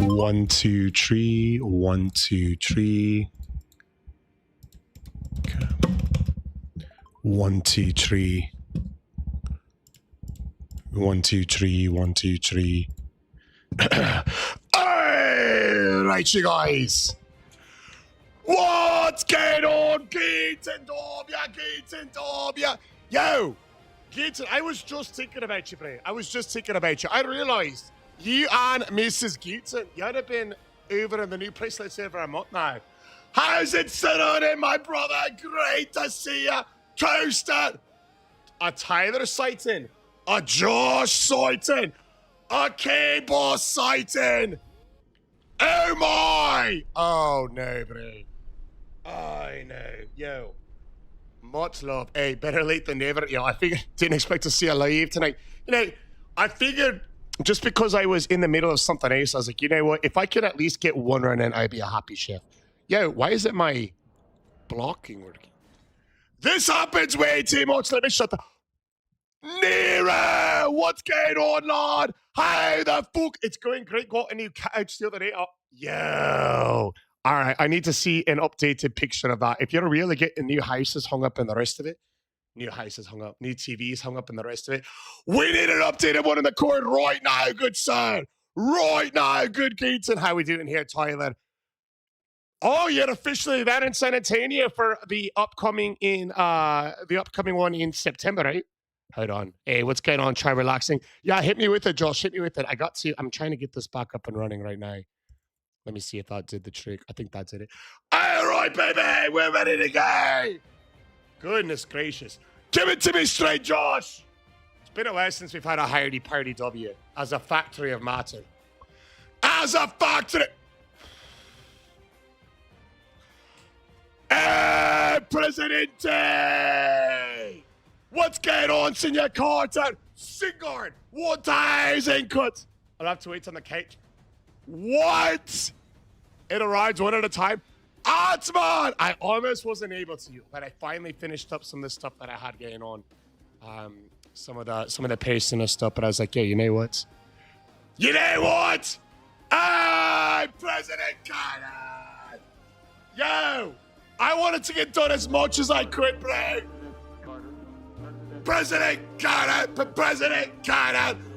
1, 2, 3. 1, 2, 3. Okay. 1, 2, 3. 1, 2, 3. 1, 2, 3. Hey, right, you guys. What's going on, Keaton Dobia? Yo, Keaton, I was just thinking about you, bro. I realized you and Mrs. Keaton, you'd have been over in the new place, let's say, for a month now. How's it sitting, my brother? Great to see you. Toasted. A Tyler sighting. A Josh sighting. A K-Boss sighting. Oh my! Oh no, bro. I know. Yo. Much love. Hey, better late than never. You know, I didn't expect to see you live tonight. You know, I figured just because I was in the middle of something else, I was like, you know what? If I could at least get one run in, I'd be a happy chef. Yo, why is it my blocking working? This happens way too much. Let me shut the... Nero! What's going on, lad? How the fuck? It's going great. Got a new couch the other day. Oh, yo. All right, I need to see an updated picture of that. If you're really getting new houses hung up and the rest of it, new houses hung up, new TVs hung up and the rest of it, we need an updated one in the court right now, good sir. Right now, good Keaton. How we doing here, Tyler? Oh, you're officially there in San Antonio for the upcoming one in September, right? Hold on. Hey, what's going on? Try relaxing. Yeah, hit me with it, Josh. Hit me with it. I'm trying to get this back up and running right now. Let me see if that did the trick. I think that did it. All right, baby. We're ready to go. Goodness gracious. Give it to me straight, Josh. It's been a while since we've had a Hardy Party W as a factory of matter. As a factory. Hey, Presidente. What's going on, Senor Carter? Singard. 1,000 cuts. I'll have to wait on the couch. What? It arrives one at a time. Atman! I almost wasn't able to, but I finally finished up some of the stuff that I had going on. Some of the personal stuff, but I was like, yeah, you know what? You know what? I'm President Carter! Yo! I wanted to get done as much as I could, bro! President Carter!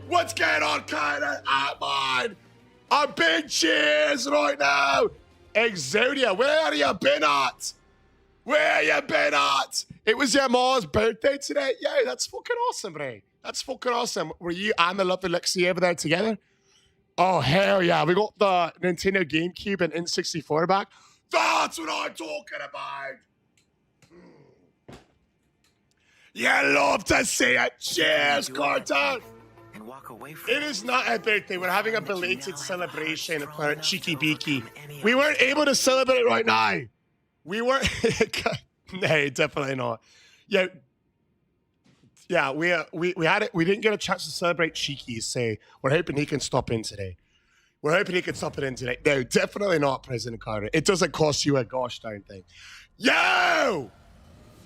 What's going on, Carter? Atman! A big cheers right now. Exodia, where you been at? It was your mom's birthday today. Yeah, that's fucking awesome, bro. That's fucking awesome. Were you and the lovely Lexi over there together? Oh, hell yeah. We got the Nintendo GameCube and N64 back. That's what I'm talking about. You love to see it. Cheers, Carter. Walk away from it is not a birthday. We're having a belated celebration for Cheeky Beaky. We weren't able to celebrate right now. We weren't. No, definitely not. Yeah, we had it. We didn't get a chance to celebrate Cheeky. So we're hoping he can stop in today. No, definitely not, President Carter. It doesn't cost you a gosh darn thing. Yo,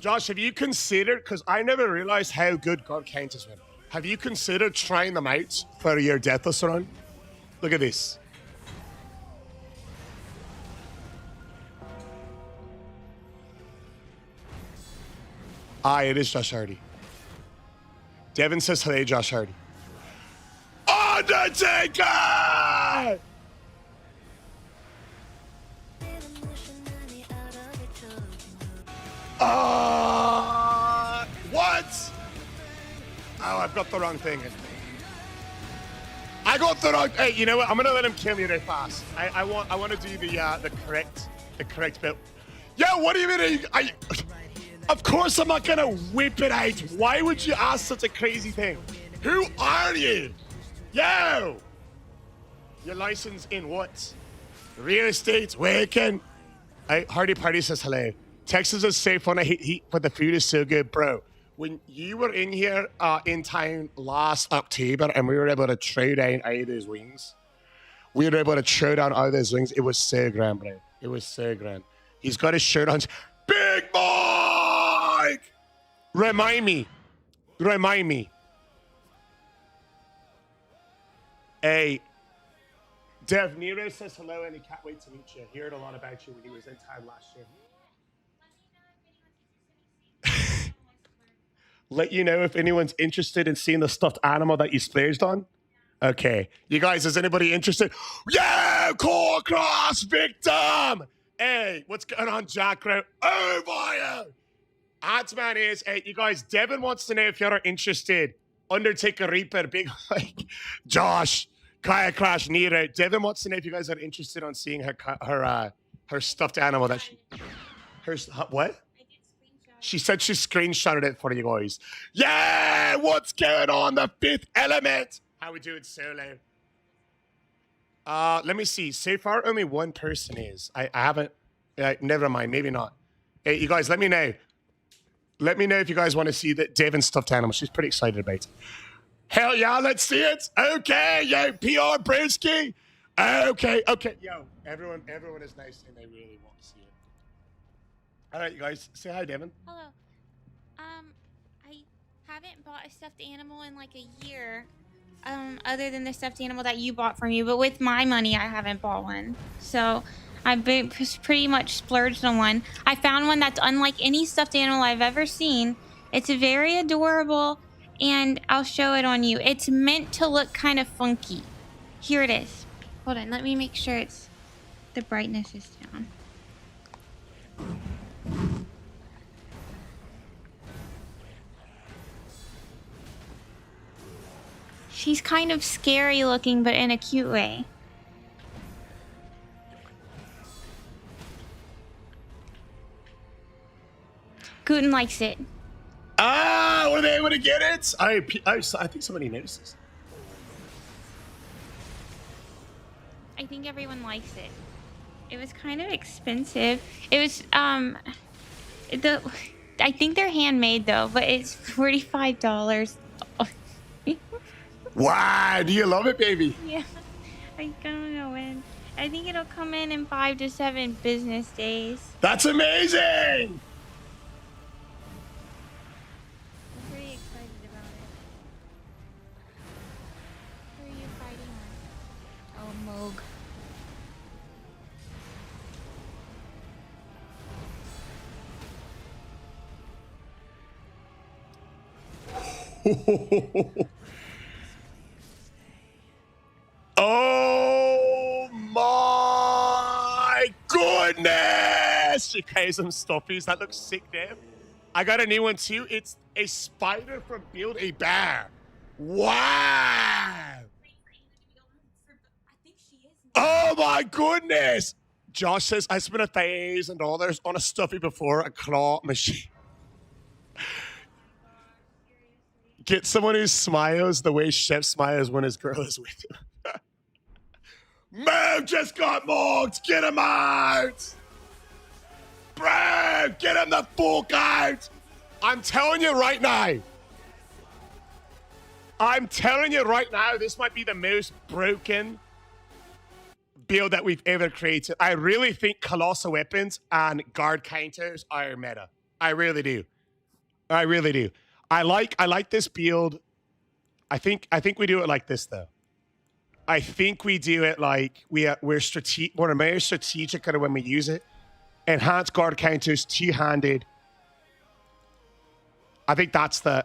Josh, have you considered? Because I never realized how good God counters were. Have you considered trying them out for your Deathless run? Look at this. It is Josh Hardy. Devin says, hello, Josh Hardy. Undertaker! What? Oh, I've got the wrong thing. I got the wrong. Hey, you know what? I'm gonna let him kill me really fast. I want to do the correct bit. Yeah, what do you mean? Of course I'm not gonna whip it out. Why would you ask such a crazy thing? Who are you? Yo, your license in what? Real estate, working. Hardy Party says hello. Texas is safe on a heat, but the food is so good, bro. When you were in here in town last October and we were able to throw down out of those wings, it was so grand, bro. It was so grand. He's got his shirt on. Big Mike! Remind me. Hey, Dev, Nero says hello and he can't wait to meet you. He heard a lot about you when he was in town last year. Let you know if anyone's interested in seeing the stuffed animal that you splurged on. Okay. You guys, is anybody interested? Yeah, core cross victim. Hey, what's going on, Jackro? Oh, boy. Adsman is, hey, you guys, Devin wants to know if you're interested. Undertaker Reaper, big like Josh, Kaya Crash, Nero. Devin wants to know if you guys are interested on seeing her stuffed animal that she, what? She said she screenshotted it for you guys. Yeah, what's going on? The fifth element. How we doing solo? Let me see. So far, only one person is. I haven't. Never mind. Maybe not. Hey, you guys, let me know. Let me know if you guys want to see that Devin stuffed animal. She's pretty excited about it. Hell yeah, let's see it. Okay, yo, PR Broski. Okay. Yo, everyone is nice and they really want to see it. All right, you guys, say hi, Devin. Hello. I haven't bought a stuffed animal in like a year. Other than the stuffed animal that you bought for me, but with my money, I haven't bought one. So I've been pretty much splurged on one. I found one that's unlike any stuffed animal I've ever seen. It's very adorable, and I'll show it on you. It's meant to look kind of funky. Here it is. Hold on, let me make sure the brightness is down. She's kind of scary looking, but in a cute way. Guten likes it. Ah, were they able to get it? I think somebody notices. I think everyone likes it. It was kind of expensive. It was, I think they're handmade though, but it's $45. Wow, do you love it, baby? Yeah, I don't know when. I think it'll come in 5 to 7 business days. That's amazing! I'm pretty excited about it. Who are you fighting with? Oh, Moog. Oh my goodness! She carries some stuffies. That looks sick, Dave. I got a new one too. It's a spider from Build a Bear. Wow! Oh my goodness! Josh says, I spent $1,000 on a stuffy before, a claw machine. Get someone who smiles the way Chef smiles when his girl is with him. Mo just got mocked! Get him out! Bro, get him the fuck out! I'm telling you right now. This might be the most broken build that we've ever created. I really think colossal weapons and guard counters are meta. I really do. I like this build. I think we do it like this though. I think we do it like we're very strategic kind of when we use it. Enhanced guard counters, two-handed. I think that's the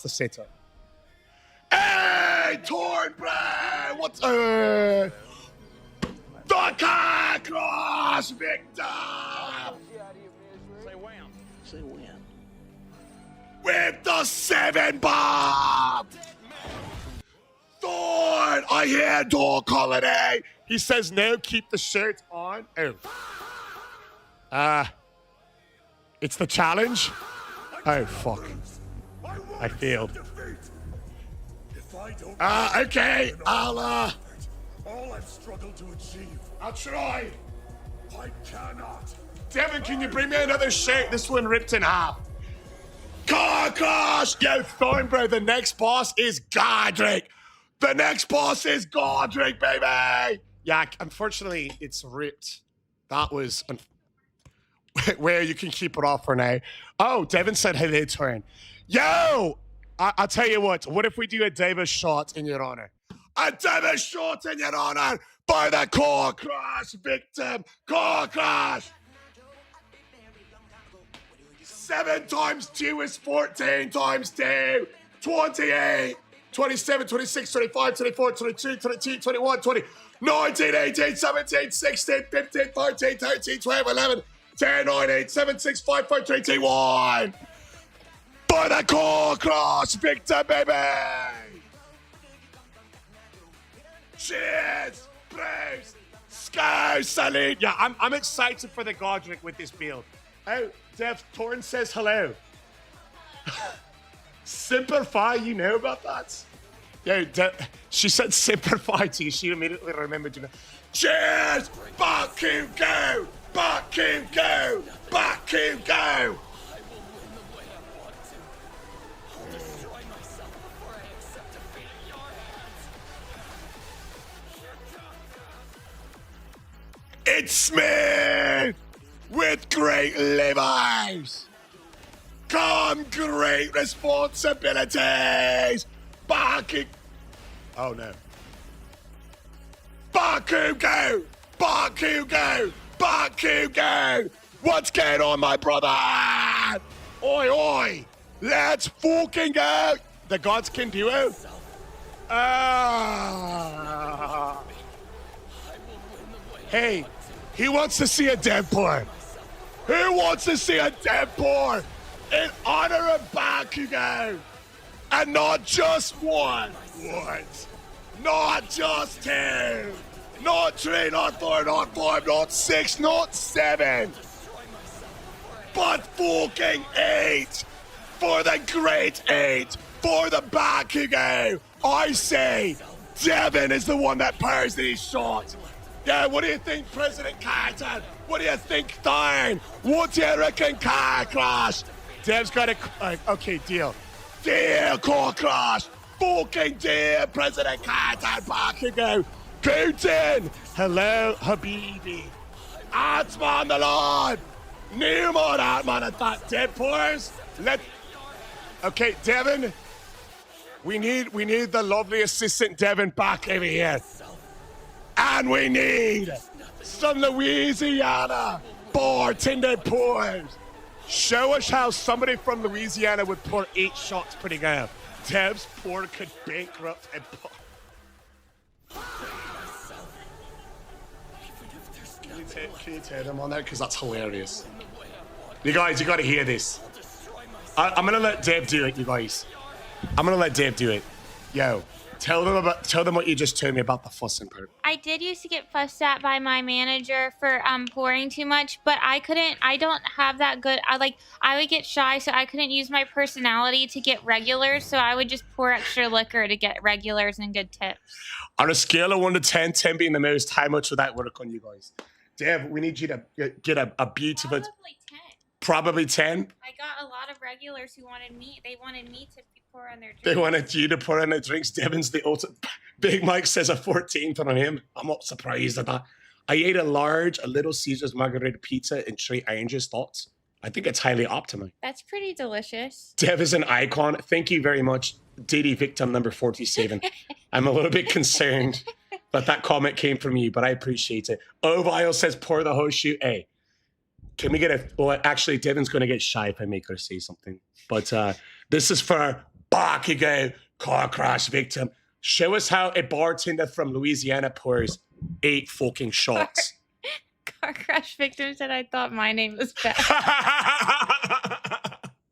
setup. Hey, Torn, bro! What's the car cross victim? Say when. With the 7 bomb! Thorn! I hear Dog Holiday! He says no, keep the shirt on. Oh. It's the challenge? Oh, fuck. I failed. Okay, I'll, all I've struggled to achieve. I'll try. I cannot. Devin, can you bring me another shirt? This one ripped in half. Car crash! Yo, Thorn, bro, the next boss is Godric. The next boss is Godric, baby! Yeah, unfortunately, it's ripped. That was... where you can keep it off for now. Oh, Devin said hello, Torn. Yo! I'll tell you what if we do a Davis shot in your honor? A Davis shot in your honor! by the car crash victim. Car crash. 7 times 2 is 14 times 2. 28. 27, 26, 25, 24, 22, 22, 21, 20, 19, 18, 17, 16, 15, 13, 13, 12, 11, 10, 9, 8, 7, 6, 5, 4, 3, 2, 1. By the car crash victim, baby. Cheers, Bruce. Scow, salute. Yeah, I'm excited for the Godric with this build. Oh, Dev Torn says hello. Simplify, you know about that? Yo, she said simplify to you. She immediately remembered you. Cheers! Back you go! Back you go! Back you go! It's me! With great levers! Come great responsibilities! Barking! Oh no. Bakugo! Bakugo! Bakugo! What's going on, my brother? Oi, oi! Let's fucking go! The gods can duo? Hey, he wants to see a dead porn. Who wants to see a dead porn? In honor of Bakugo! And not just one. What? Not just 2. Not 3, not 4, not 5, not 6, not 7. But fucking 8. For the great 8. For the Bakugo. I say, Devin is the one that powers these shots. Yeah, what do you think, President Carter? What do you think, Thorn? What do you reckon, car crash? Dev's got a... okay, deal. Dear car crash, fucking dear President Carter, Bakugo, Putin, hello Habibi, Atman the Lord, Newman Atman at that dead pores. Okay, Devin, we need the lovely assistant Devin back over here, and we need some Louisiana bartender pours. Show us how somebody from Louisiana would pour 8 shots pretty good. Dev's pour could bankrupt and Can you tell them on that? Because that's hilarious. You guys, you got to hear this. I'm going to let Dev do it, you guys. I'm going to let Dev do it. Yo, tell them what you just told me about the fussing part. I did used to get fussed at by my manager for pouring too much, but I don't have that good. I would get shy, so I couldn't use my personality to get regulars, so I would just pour extra liquor to get regulars and good tips. On a scale of 1 to 10, 10 being the most, how much would that work on you guys? Dev, we need you to get a beautiful... Probably 10. Probably 10? I got a lot of regulars who wanted me. They wanted me to pour on their drinks. They wanted you to pour on their drinks. Devin's the ultimate. Big Mike says a 14th on him. I'm not surprised at that. I ate a Little Caesars margarita pizza in 3 oranges. Thoughts? I think it's highly optimal. That's pretty delicious. Dev is an icon. Thank you very much, DD victim number 47. I'm a little bit concerned that comment came from you, but I appreciate it. Ovile says pour the whole shoot. Hey, can we get a... Well, actually, Devin's going to get shy if I make her say something. But this is for Bakugo, car crash victim. Show us how a bartender from Louisiana pours 8 fucking shots. Car crash victim said I thought my name was bad.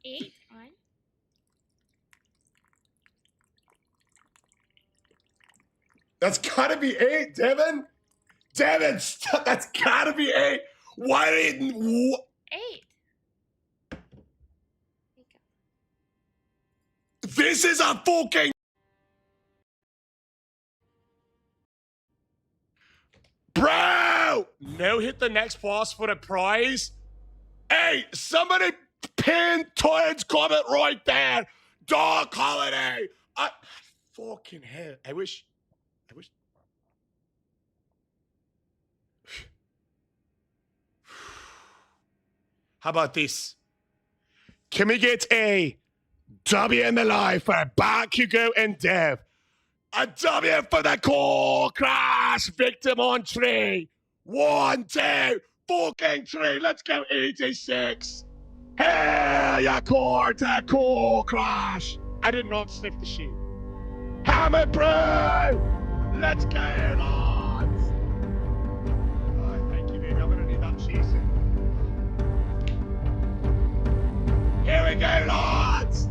8 on. That's gotta be 8, Devin. Devin, that's gotta be 8. Why didn't... 8. This is a fucking... Bro! No hit the next boss for the prize. Hey, somebody pin Toad's comment right there. Dark Holiday. Fucking hell. I wish... How about this? Can we get a W in the life for Bakugo and Dev? A W for the core crash victim on 3. 1, 2, fucking 3. Let's go 86. Hell yeah, core crash. I did not sniff the sheet. Hammer Brew! Let's go, lads! Oh, thank you, baby. I'm gonna need that chasing. Here we go, lads!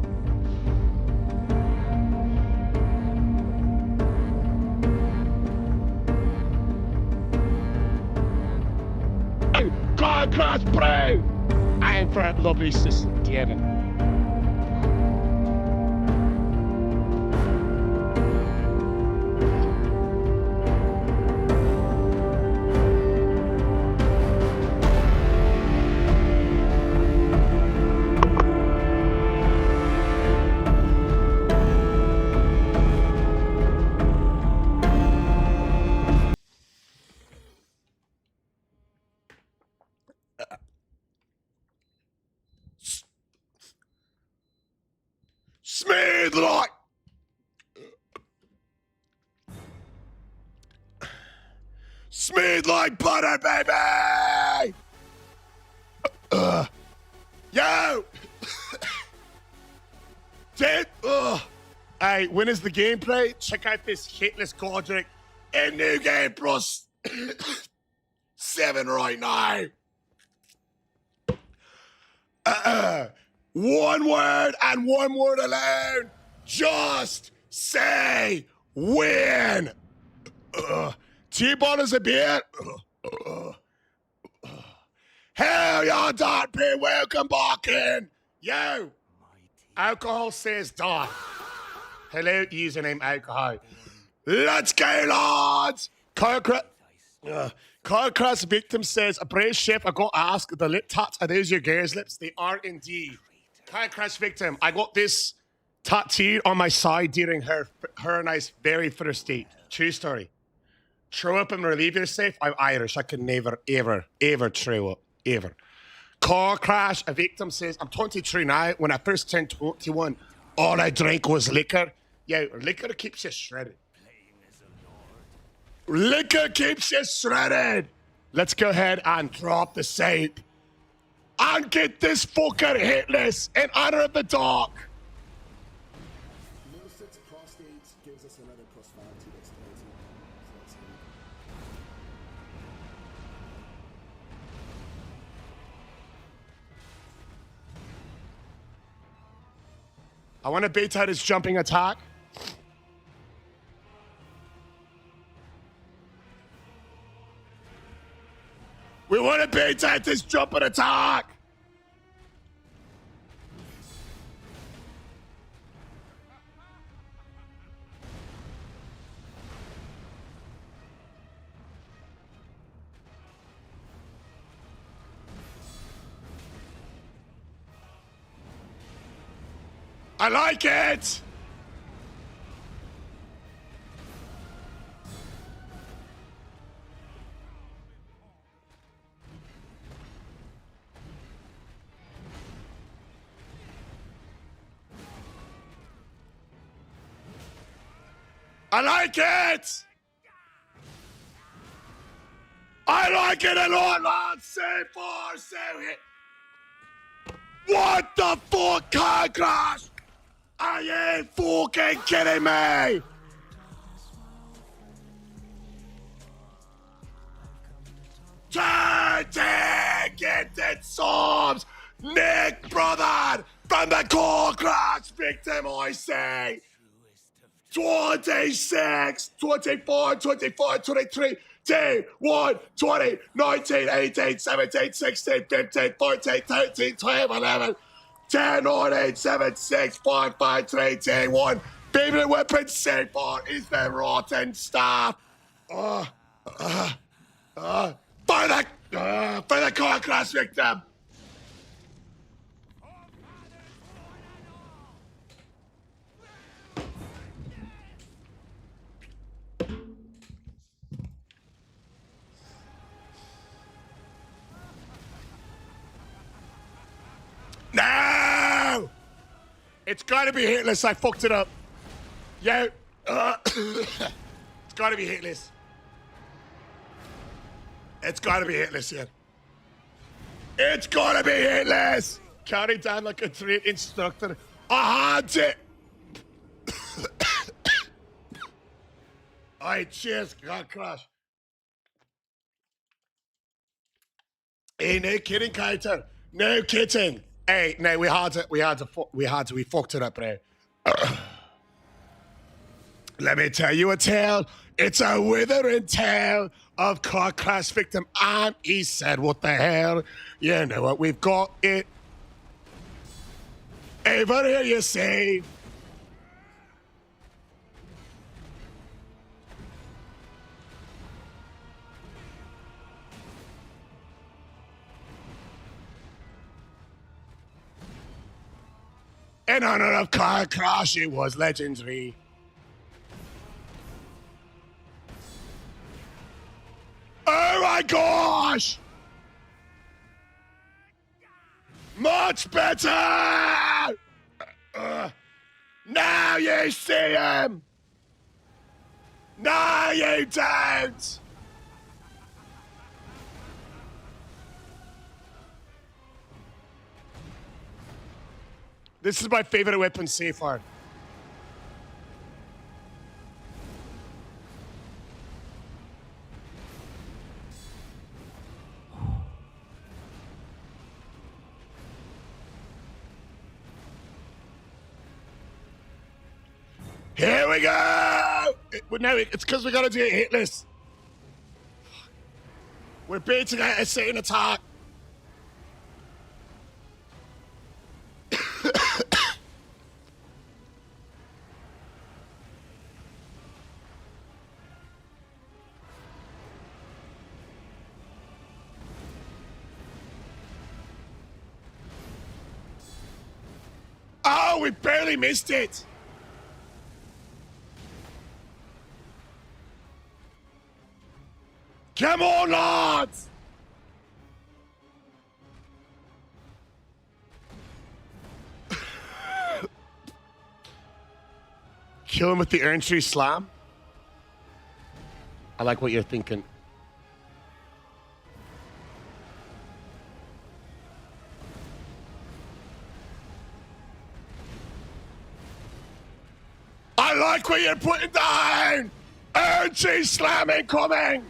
Car crash brew! And for a lovely sister, Kevin. Smooth like smooth like butter, baby. Yo, dude. Hey, when is the gameplay? Check out this hitless Godric in New Game Plus 7 right now. One word and one word alone. Just say win. T-ball is a bit. Hell yeah, Dot P. Welcome back in. Yo. Alcohol says Dot. Hello, username alcohol. Let's go, lads. Car crash victim says, a brave chef, I got asked, the lip tats, are those your girl's lips? They are indeed. Car crash victim, I got this tattoo on my side during her and I's very first date. True story. Throw up and relieve yourself. I'm Irish. I can never, ever throw up. Ever. Car crash, a victim says, I'm 23 now. When I first turned 21, all I drank was liquor. Yeah, liquor keeps you shredded. Liquor keeps you shredded. Let's go ahead and drop the saint and get this fucker hitless in honor of the dog. Middlesex prostate gives us another +5 to dexterity. So that's good. I want to bait out his jumping attack. We want to bait out this jumping attack. I like it. I like it! I like it a lot, lads! Say 4, say it! What the fuck, car crash? Are you fucking kidding me? Get subs! Nick, brother! From the car crash victim, I say! 26, 24, 25, 23, 2, 1, 20, 19, 18, 17, 16, 15, 14, 13, 12, 11, 10, 9, 8, 7, 6, 5, 4, 3, 2, 1. Favorite weapon so far is the rotten staff. For the car crash victim. No! It's gotta be hitless. I fucked it up. Yo, It's gotta be hitless. It's gotta be hitless here. It's gotta be hitless! Carry down like a trained instructor. I had it! Alright, cheers, God crash. Hey, no kidding, Kaito. No kidding. Hey, no, we fucked it up, bro. Let me tell you a tale. It's a withering tale of car crash victim, and he said, what the hell? You know what, we've got it. Over here, you see. In honor of car crash, it was legendary. Oh my gosh! Much better! Now you see him! No, you don't! This is my favorite weapon so far. Here we go! No, it's because we gotta do it hitless. We're beating out a Satan attack. Oh, we barely missed it. Come on, lads! Kill him with the Earn Tree Slam? I like what you're thinking. I like what you're putting down! Earn Tree Slam incoming!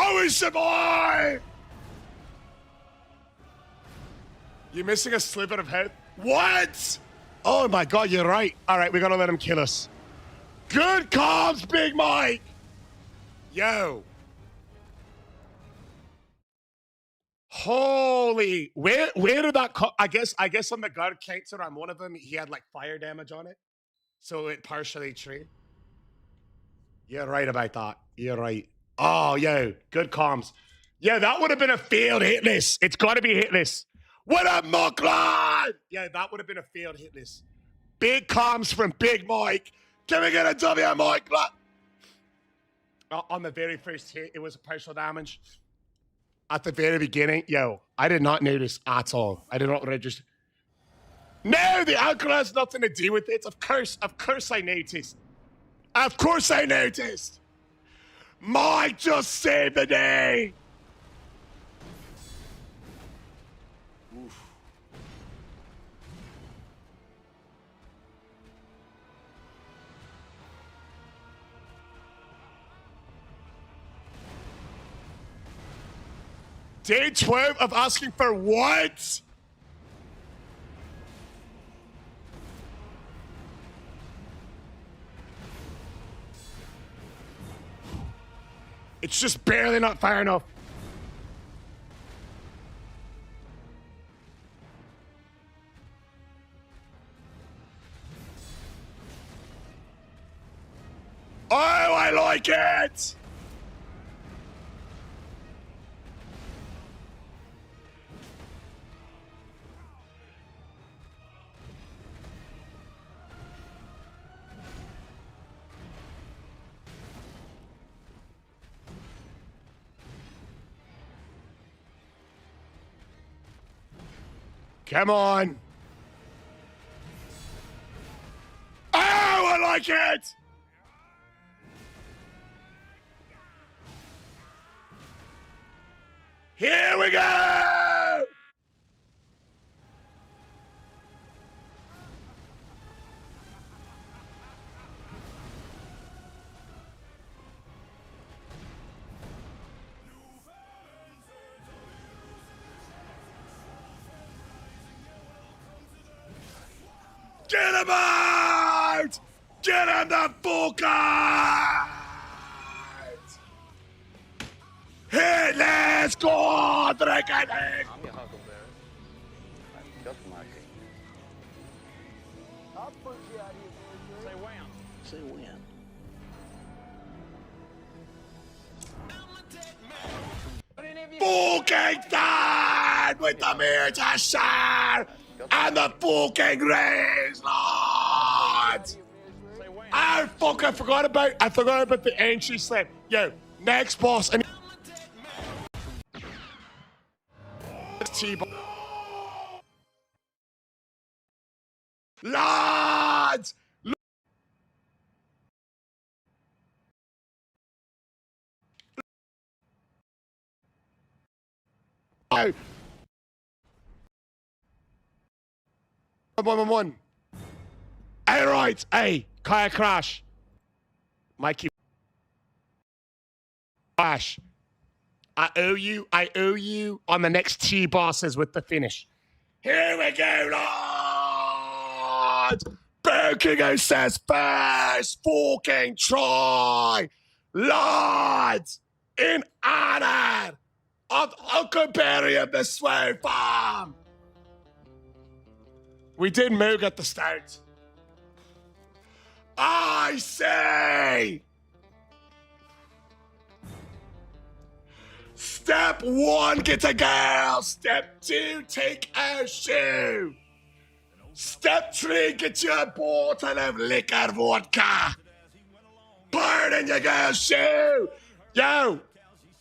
Oh, we survived! You're missing a sliver of health. What? Oh my god, you're right. All right, we gotta let him kill us. Good comms, Big Mike! Yo. Holy, where did that come? I guess on the guard counter on one of them, he had like fire damage on it. So it partially trained. You're right about that. You're right. Oh, yo, good comms. Yeah, that would have been a failed hitless. It's got to be hitless. What up, Muckline? Yeah, that would have been a failed hitless. Big comms from Big Mike. Can we get a W, Mike? On the very first hit, it was a partial damage. At the very beginning, yo, I did not notice at all. I did not register. No, the alcohol has nothing to do with it. Of course I noticed. Of course I noticed. Mike just saved the day. Oof. Day 12 of asking for what? It's just barely not far enough. Oh, I like it! Come on. Oh, I like it. Here we go. Get him out! Get him the fuck out! Hey, let's go! Drink it! I'm your huckleberry. I'm just my king. I'll punch you out of here, Say when. Say when. Fucking done with the mirror to share and the fucking raise, Lord! Say when. Oh fuck! I forgot about the NG+7. Yo, next boss and lads. Oh. One. All right, hey, car crash. Mikey, crash. I owe you on the next T bosses with the finish. Here we go, Lord. Burkingo says first fucking try, Lord, in honor of Uncle Barry of the Sway Farm. We did Moog at the start. I say. Step 1, get a girl. Step 2, take a shoe. Step 3, get you a bottle of liquor vodka. Pour it in your girl's shoe. Yo,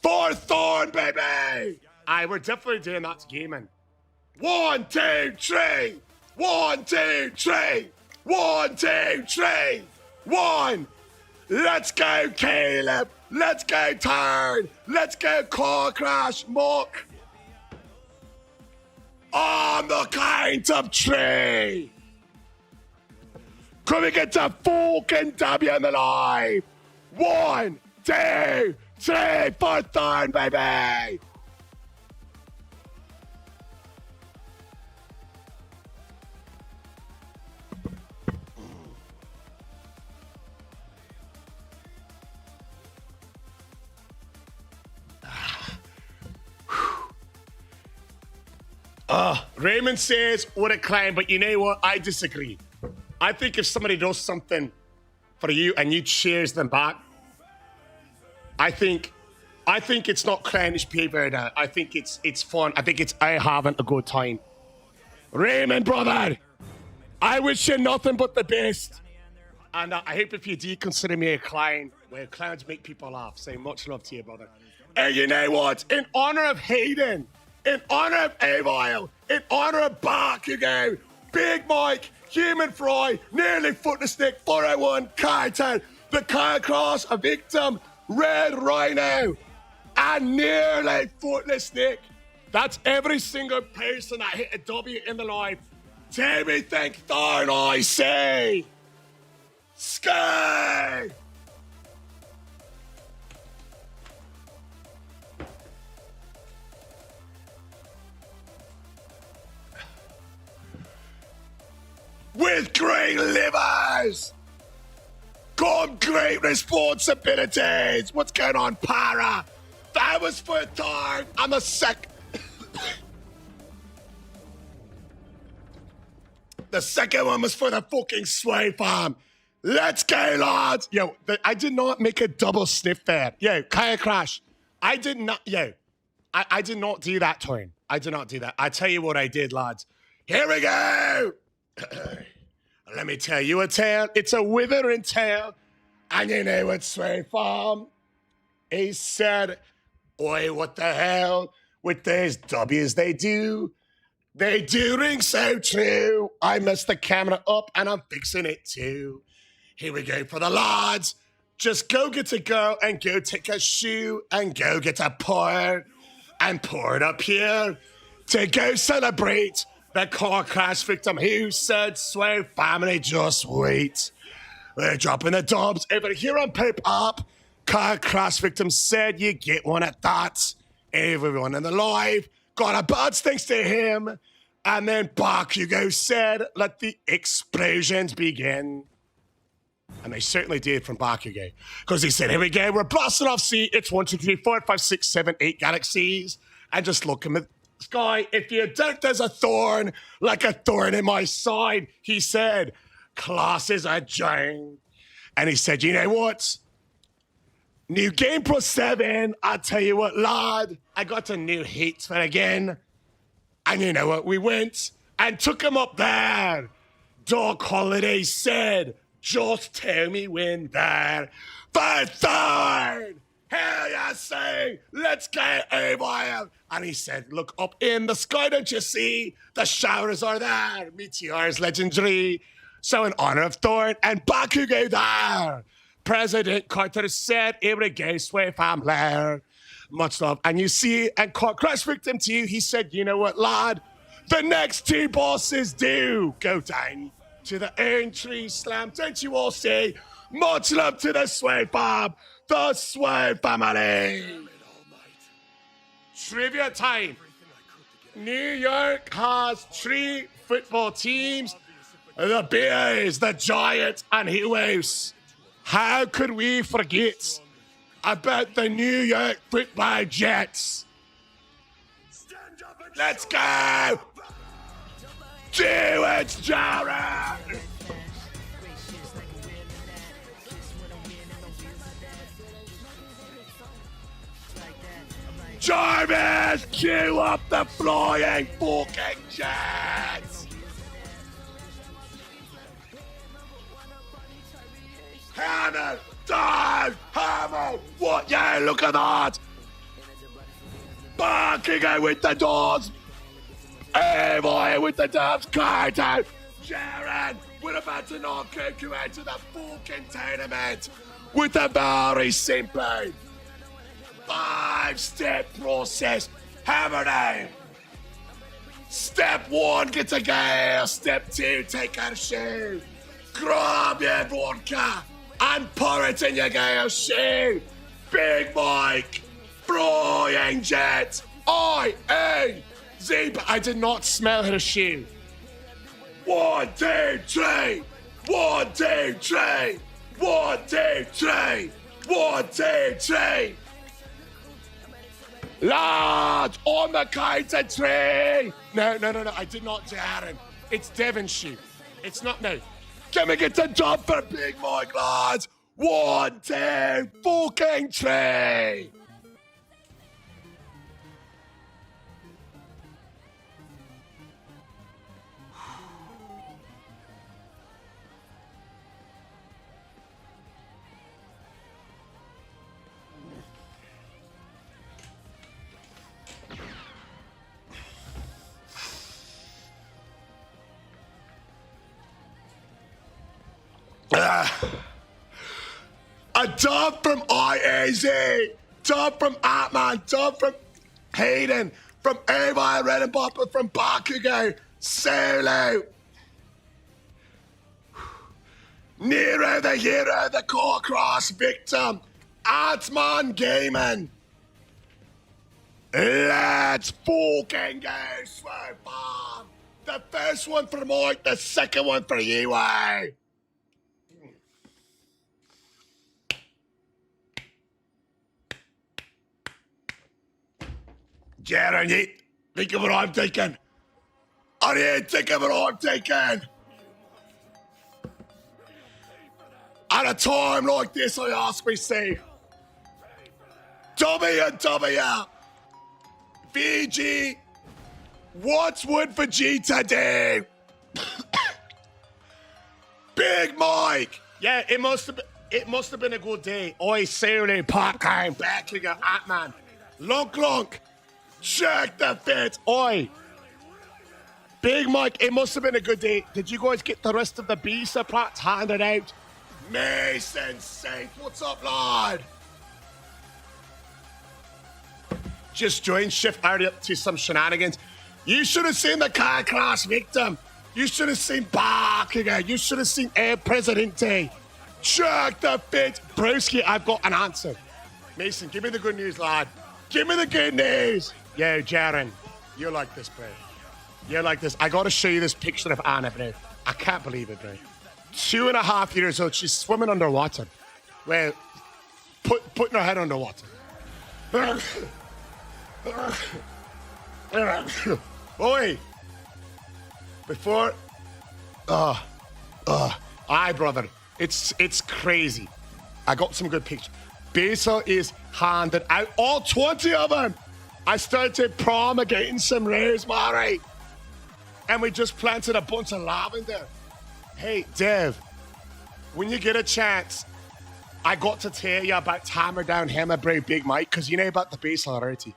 4 thorn, baby. Aye, we're definitely doing that to gaming. 1, 2, 3. 1, 2, 3. 1, 2, 3. 1. Let's go, Caleb. Let's go, Turn. Let's go, Car Crash Muck. On the count of 3. Can we get to fucking W in the live? 1, 2, 3 for Turn, baby. Raymond says, what a climb, but you know what? I disagree. I think if somebody does something for you and you cheers them back, I think it's not clownish behavior now. I think it's fun. I think it's I having a good time. Raymond, brother, I wish you nothing but the best. And I hope if you do consider me a clown, well, clowns make people laugh. Say much love to you, brother. And you know what? In honor of Hayden, in honor of Avile, in honor of Bakugo, Big Mike, Human Fry, Nearly Footless Nick, 401, Carton, the Car Cross, a victim, Red Rhino, and Nearly Footless Nick. That's every single person that hit a W in the live. Tell me, thank Thorn, I say. Sky! With great livers come great responsibilities. What's going on, Para? That was for a third. I'm a sec. The second one was for the fucking Sway Farm. Let's go, lads. Yo, I did not make a double sniff there. Yo, Kaya Crash. I did not, I did not do that, Torin. I did not do that. I tell you what I did, lads. Here we go. Let me tell you a tale. It's a withering tale. And you know what Sway Farm? He said, oi, what the hell with these W's they do? They do ring so true. I messed the camera up and I'm fixing it too. Here we go for the lads. Just go get a girl and go take a shoe and go get a pour and pour it up here to go celebrate the car crash victim who said, "Sway family, just wait." We're dropping the dubs over here on Pip Up. Car crash victim said you get one at that. Everyone in the live got a bad thanks to him. And then Bakugo said, "Let the explosions begin." And they certainly did from Bakugo. Because he said, "Here we go, we're blasting off sea. It's 1, 2, 3, 4, 5, 6, 7, 8 galaxies." And just look in the sky. "If you doubt there's a thorn, like a thorn in my side," he said, "class is adjourned." And he said, "You know what? New NG+7, I tell you what, lad, I got a new heat for again." And you know what? We went and took him up there. Doc Holiday said, "Just tell me when there." For third, hell yeah, say, "Let's get over." And he said, "Look up in the sky, don't you see? The showers are there. Meteors legendary. So in honor of Thorn and Bakugo there, President Carter said, 'Here we go, Sway family. Much love." And you see, and crash victim to you, he said, "You know what, lad? The next two bosses do go down to the Iron Tree Slam. Don't you all say, much love to the Sway fam, the Sway family." Trivia time. New York has 3 football teams. The Bears, the Giants, and who else? How could we forget about the New York football Jets? Let's go! Do it, Jared! Jarvis, cue up the flying fucking Jets! Hammer, dive, hammer! What? Yeah, look at that! Barking out with the doors! Hey boy, with the dubs, Carter! Jared, we're about to knock you out to the fucking tournament with a very simple 5-step process. Hammer down! Step 1, get a girl. Step 2, take her shoe. Grab your vodka and pour it in your girl's shoe. Big Mike, flying jet, I-A-Z. But I did not smell her shoe. 1, 2, 3. 1, 2, 3. 1, 2, 3. 1, 2, 3. Lad, on the count of 3. No. I did not do Aaron. It's Devon's shoe. It's not me. Can we get the job for Big Mike, lads? 1, 2, fucking 3. A dub from IAZ, dub from Atman, dub from Hayden, from Ava Redenbopper, from Bakugo, Solo, Nero the hero, the core cross victim, Atman Gaming. Let's fucking go, Swow Bomb. The first one for Mike, the second one for you, eh? Jared, you think of what I'm thinking? Are you thinking of what I'm thinking? At a time like this, I ask myself, VG, what would Vegeta do? Big Mike. Yeah, it must have been a good day. Oi, Sulu, Popcorn, Backlinger, Atman, Lunk. Check the fit. Oi. Big Mike, it must have been a good day. Did you guys get the rest of the visa packs handed out? Mason Saint, what's up, lad? Just joined, shift already up to some shenanigans. You should have seen the car crash victim. You should have seen Bark again. You should have seen El Presidente. Check the fit. Broski, I've got an answer. Mason, give me the good news, lad. Give me the good news. Yo, Jaren, you like this, bro. You like this. I got to show you this picture of Anna, bro. I can't believe it, bro. 2.5 years old. She's swimming underwater. Well, putting her head underwater. Oi! Before, aye, brother. It's crazy. I got some good pictures. Basil is handed out. All 20 of them. I started promulgating some rosemary. And we just planted a bunch of lavender. Hey, Dev, when you get a chance, I got to tell you about Hammer Down Hammerbrew Big Mike, because you know about the basil already.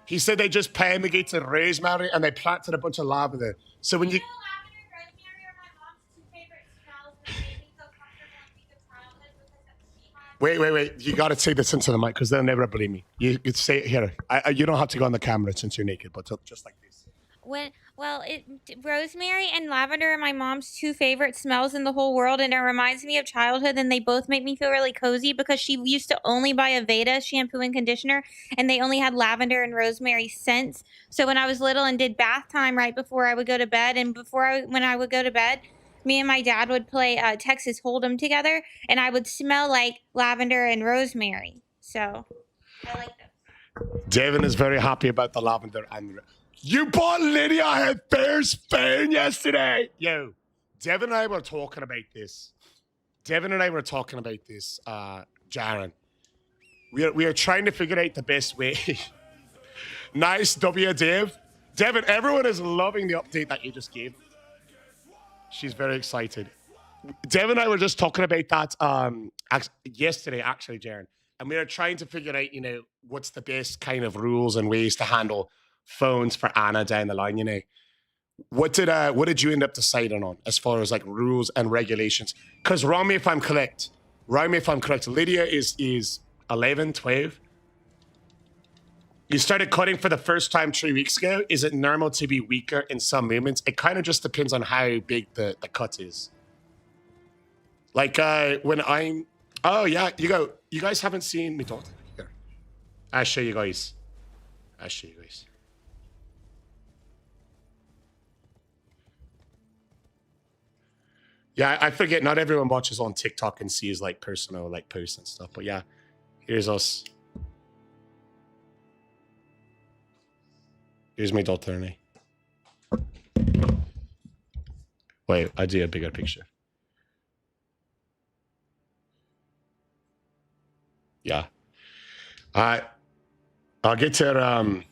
He said they just promulgated rosemary and they planted a bunch of lavender. So when you... lavender and rosemary are my mom's two favorite smells that make me feel comfortable and think of childhood because that's she Wait. You got to say this into the mic because they'll never believe me. You could say it here. You don't have to go on the camera since you're naked, but just like this. Rosemary and lavender are my mom's two favorite smells in the whole world, and it reminds me of childhood, and they both make me feel really cozy because she used to only buy Aveda shampoo and conditioner, and they only had lavender and rosemary scents. So when I was little and did bath time right before I would go to bed, and when I would go to bed, me and my dad would play Texas Hold'em together, and I would smell like lavender and rosemary. So I like them. Devin is very happy about the lavender and... You bought Lydia her first phone yesterday. Yo, Devin and I were talking about this. Jaren. We are trying to figure out the best way. Nice W, Dev. Devin, everyone is loving the update that you just gave. She's very excited. Devin and I were just talking about that yesterday, actually, Jaren. And we are trying to figure out, what's the best kind of rules and ways to handle phones for Anna down the line, What did you end up deciding on as far as like rules and regulations? Because wrong me if I'm correct. Lydia is 11, 12. You started cutting for the first time 3 weeks ago. Is it normal to be weaker in some movements? It kind of just depends on how big the cut is. Like when I'm... Oh, yeah, you guys haven't seen me daughter here. I'll show you guys. Yeah, I forget not everyone watches on TikTok and sees like personal like posts and stuff. But yeah, here's us. Here's my daughter and I. Wait, I do a bigger picture. Yeah. I'll get to her,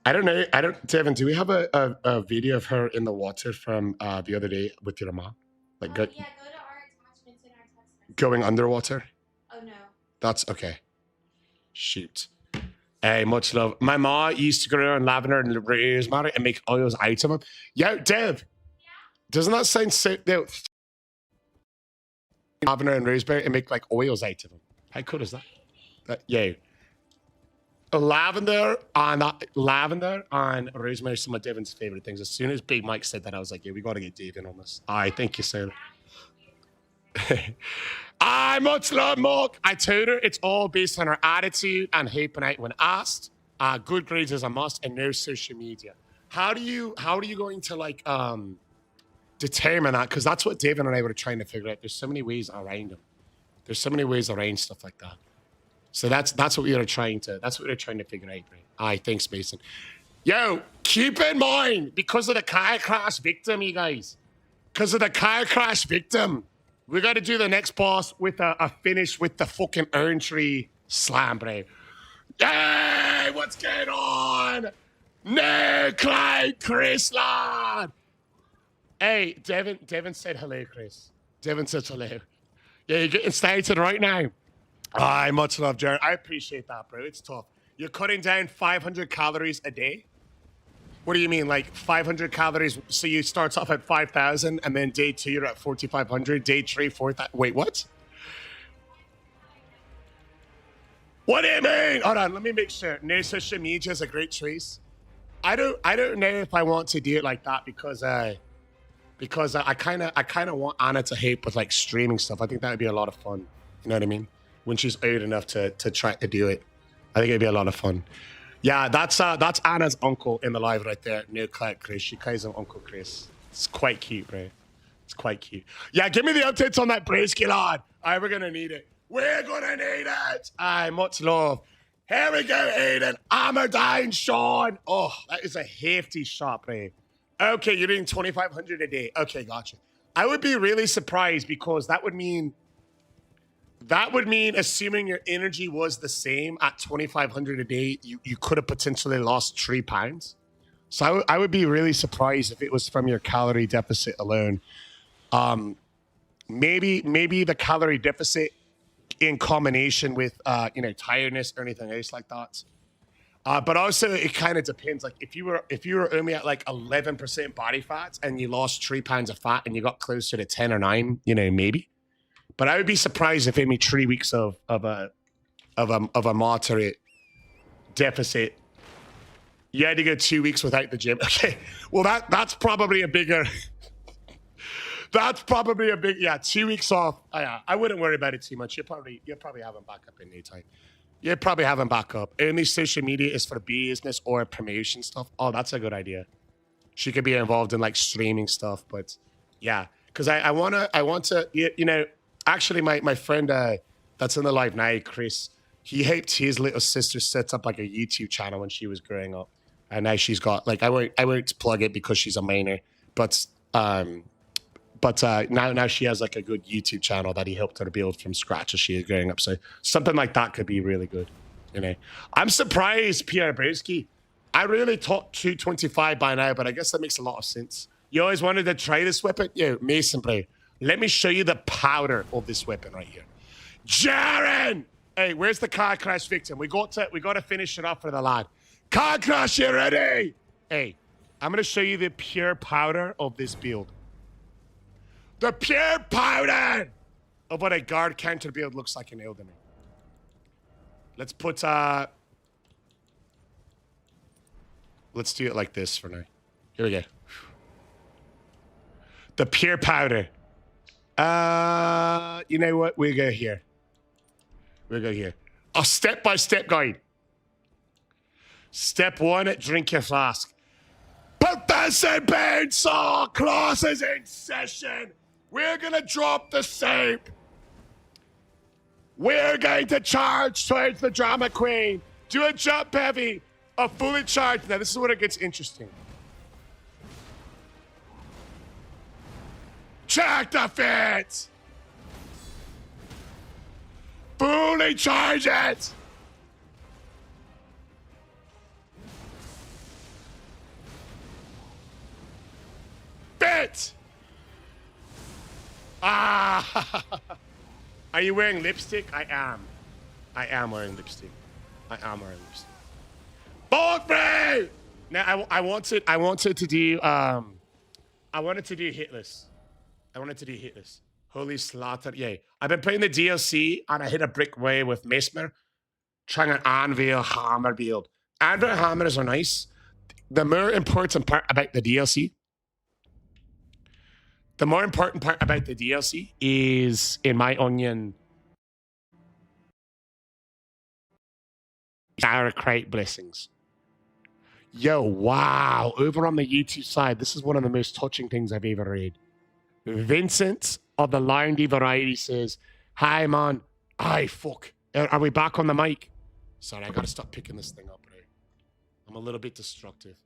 I don't know. Devin, do we have a video of her in the water from the other day with your mom? Like, yeah, go to our attachments in our text message. Going underwater? Oh, no. That's okay. Shoot. Hey, much love. My mom used to go around lavender and rosemary and make oils out of them. Yo, Dev. Yeah? Doesn't that sound so... Lavender and rosemary and make like oils out of them. How cool is that? Yeah. Lavender and rosemary are some of Devin's favorite things. As soon as Big Mike said that, I was like, yeah, we got to get Devin on this. All right, thank you, sir. I much love Mark. I told her it's all based on her attitude and helping out when asked. Good grades is a must and no social media. How are you going to like determine that? Because that's what Devin and I were trying to figure out. There's so many ways around them. There's so many ways around stuff like that. So that's what we are trying to figure out, right? Aye, thanks, Mason. Yo, keep in mind, because of the car crash victim, you guys. Because of the car crash victim, we got to do the next boss with a finish with the fucking urn tree slam, bro. Yay! What's going on? No, Clyde, Chris, lad. Hey, Devin said hello, Chris. Devin said hello. Yeah, you're getting started right now. I much love, Jared. I appreciate that, bro. It's tough. You're cutting down 500 calories a day. What do you mean, like 500 calories? So you start off at 5,000, and then day 2 you're at 4,500. Day 3, 4,000. Wait, what? What do you mean? Hold on, let me make sure. No social media is a great choice. I don't know if I want to do it like that because I kind of want Anna to help with like streaming stuff. I think that would be a lot of fun. You know what I mean? When she's old enough to try to do it, I think it'd be a lot of fun. Yeah, that's Anna's uncle in the live right there. No clout, Chris. She calls him Uncle Chris. It's quite cute, bro. It's quite cute. Yeah, give me the updates on that Bracey lad. Alright, we're gonna need it. We're gonna need it. Aye, much love. Here we go, Aiden. Amardine Sean. Oh, that is a hefty shot, bro. Okay, you're doing 2,500 a day. Okay, gotcha. I would be really surprised because that would mean, assuming your energy was the same at 2,500 a day, you could have potentially lost 3 pounds. So I would be really surprised if it was from your calorie deficit alone. Maybe the calorie deficit in combination with tiredness or anything else like that. But also it kind of depends. Like if you were only at like 11% body fat and you lost 3 pounds of fat and you got closer to 10 or 9, maybe. But I would be surprised if maybe 3 weeks of a moderate deficit, you had to go 2 weeks without the gym. Okay, well that's probably a bigger. That's probably a big 2 weeks off. I wouldn't worry about it too much. You'll probably have them back up in no time. You'll probably have them back up. Only social media is for business or promotion stuff. Oh, that's a good idea. She could be involved in like streaming stuff, but yeah, because I want to. Actually, my friend that's in the live now, Chris, he helped his little sister set up like a YouTube channel when she was growing up, and now she's got like I won't plug it because she's a minor, but now she has like a good YouTube channel that he helped her to build from scratch as she is growing up. So something like that could be really good. I'm surprised, Pierre Brzeski. I really thought 225 by now, but I guess that makes a lot of sense. You always wanted to try this weapon? Yo, Mason, bro. Let me show you the powder of this weapon right here. Jaren! Hey, where's the car crash victim? We got to finish it off for the lad. Car crash, you ready? Hey, I'm gonna show you the pure powder of this build. The pure powder of what a guard counter build looks like in Elden Ring. Let's put let's do it like this for now. Here we go. The pure powder. You know what? We'll go here. A step-by-step guide. Step 1, drink your flask. Professor Banesaw, class is in session. We're gonna drop the soap. We're going to charge towards the drama queen. Do a jump heavy. A fully charged. Now this is where it gets interesting. Check the fit. Fully charge it. Fit. Ah. Are you wearing lipstick? I am. I am wearing lipstick. Bulk free! Now I wanted to do I wanted to do hitless. Holy slaughter. Yay. I've been playing the DLC and I hit a brick way with Mesmer, trying an anvil hammer build. Anvil hammers are nice. The more important part about the DLC is, in my onion, sauerkraut blessings. Yo, wow. Over on the YouTube side, this is one of the most touching things I've ever read. Vincent of the Lindy Variety says, hi, man. Aye, fuck. Are we back on the mic? Sorry, I gotta stop picking this thing up, right? I'm a little bit destructive.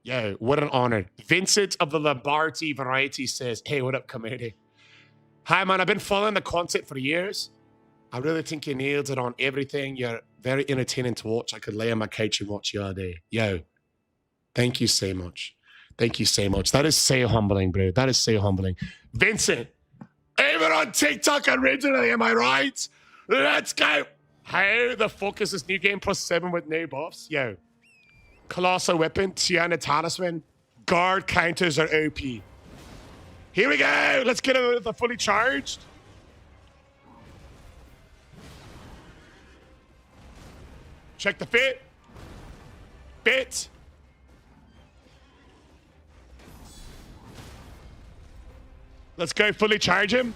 Yo, what an honor. Vincent of the Lombardi Variety says, hey, what up, committee? Hi, man. I've been following the content for years. I really think you nailed it on everything. You're very entertaining to watch. I could lay on my couch and watch you all day. Yo, thank you so much. Thank you so much. That is so humbling, bro. That is so humbling. Vincent, even on TikTok originally, am I right? Let's go. How the fuck is this new game plus 7 with no buffs? Yo, Colossal Weapon, Tiana Talisman. Guard counters are OP. Here we go. Let's get it with a fully charged. Check the fit. Fit. Let's go fully charge him.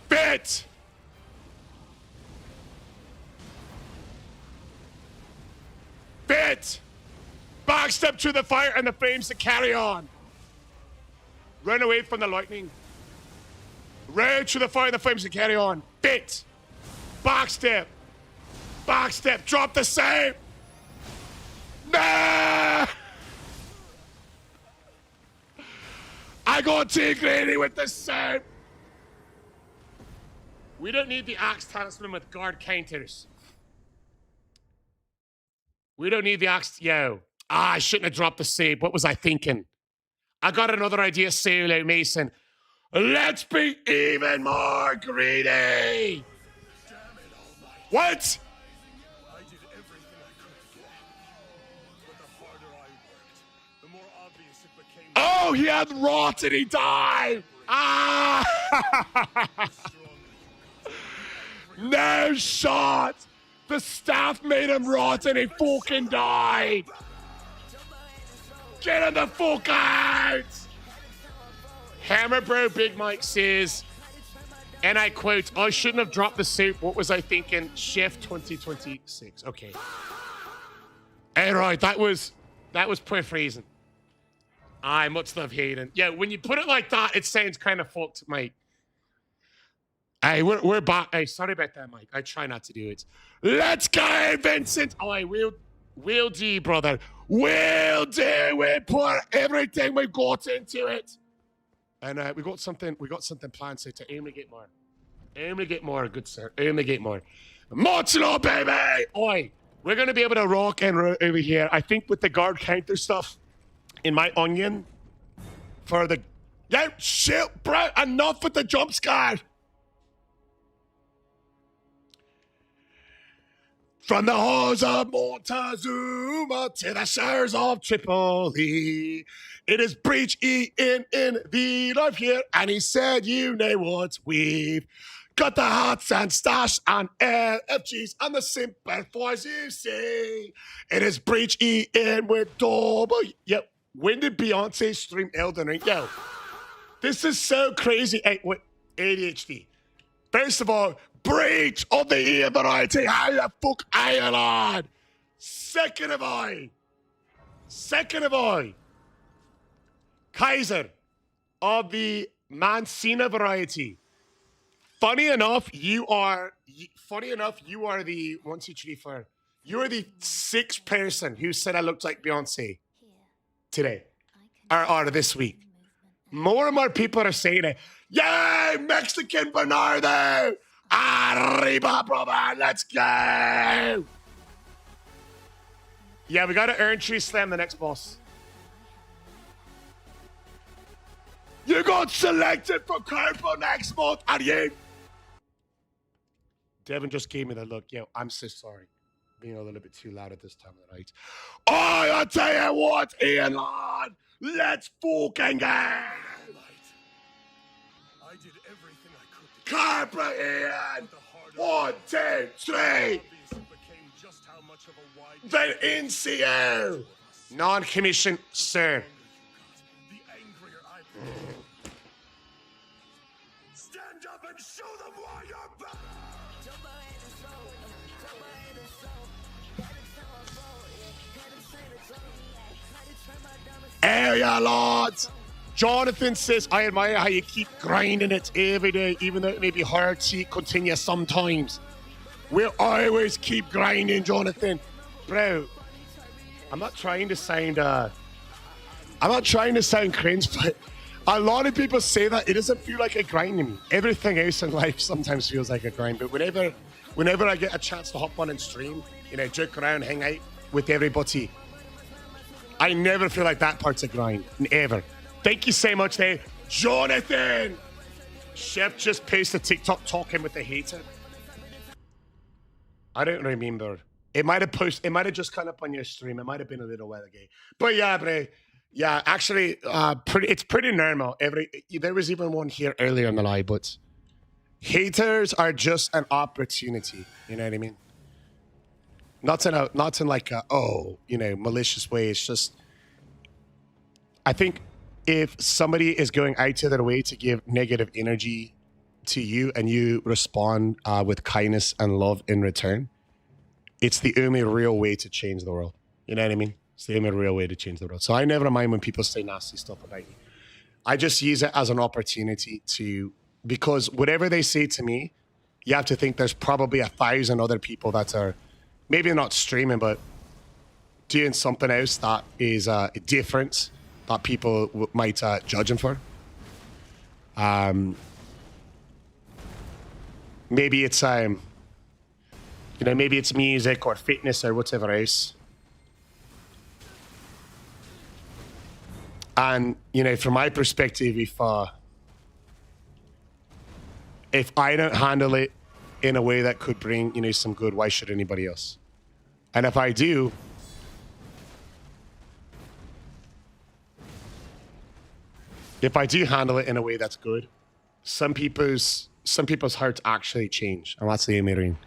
Fit. Fit. Backstep to the fire and the flames to carry on. Run away from the lightning. Run to the fire and the flames to carry on. Fit. Backstep. Backstep. Drop the save. Nah! I got too greedy with the save. We don't need the Axe Talisman with guard counters. We don't need the Axe. Yo. I shouldn't have dropped the save. What was I thinking? I got another idea, Solo Mason. Let's be even more greedy. What? I did everything I could to get ahead. But the harder I worked, the more obvious it became. Oh, he had rot and he died. Ah! No shot. The staff made him rot and he fucking died. Get him the fuck out. Hammer Bro Big Mike says, and I quote, I shouldn't have dropped the suit. What was I thinking? Chef 2026. Okay. All right, that was paraphrasing. I much love Hayden. Yeah, when you put it like that, it sounds kind of fucked, Mike. Hey, we're back. Hey, sorry about that, Mike. I try not to do it. Let's go, Vincent. Oh, I will do, brother. Will do. We put everything we got into it. And we got something planned, so to aim to get more. Aim to get more, good sir. Aim to get more. Mozzarella, baby! Oi, we're going to be able to rock and roll over here. I think with the guard counter stuff in my onion for the... Yo, shit, bro. Enough with the jump scare. From the halls of Montezuma to the shores of Tripoli, it is Breach Eating in the life here, and he said, you know what, we've got the hearts and stash and LFGs and the sympathies you see. It is Breach Eating with double. Yep. When did Beyonce stream Elden Ring? Yo, this is so crazy. Hey, what? ADHD. First of all, Breach of the ear variety. How the fuck are you, lad? Second of all, Kaiser of the Mancina variety. Funny enough, you are the 1, 2, 3, 4. You are the 6th person who said I looked like Beyonce today or this week. More and more people are saying it. Yay, Mexican Bernardo! Arriba, brother! Let's go! Yeah, we gotta earn Tree Slam the next boss. You got selected for Carpo next month, and you... Devin just gave me the look. Yo, I'm so sorry. Being a little bit too loud at this time of the night. Oh, I tell you what, Ian, lad! Let's fucking go! I did everything I could to Carpo, Ian! 1, 2, 3! Then NCO! Non-commissioned, sir. The angrier I became. Stand up and show them why you're back! Area lads! Jonathan says, I admire how you keep grinding it every day, even though it may be hard to continue sometimes. We'll always keep grinding, Jonathan. Bro, I'm not trying to sound cringe, but a lot of people say that it doesn't feel like a grind to me. Everything else in life sometimes feels like a grind, but whenever I get a chance to hop on and stream, joke around, hang out with everybody, I never feel like that part's a grind, ever. Thank you so much, there, Jonathan. Chef just posted TikTok talking with the hater. I don't remember. It might have just come up on your stream. It might have been a little while ago. But yeah, bro. Yeah, actually, it's pretty normal. There was even one here earlier in the live, but haters are just an opportunity. You know what I mean? Not in like a, malicious way. It's just, I think if somebody is going out of their way to give negative energy to you and you respond with kindness and love in return, it's the only real way to change the world. You know what I mean? It's the only real way to change the world. So I never mind when people say nasty stuff about me. I just use it as an opportunity because whatever they say to me, you have to think there's probably 1,000 other people that are maybe not streaming, but doing something else that is different that people might judge them for. Maybe it's maybe it's music or fitness or whatever else. And from my perspective, if I don't handle it in a way that could bring some good, why should anybody else? And if I do, handle it in a way that's good, some people's hearts actually change, and that's the only reason.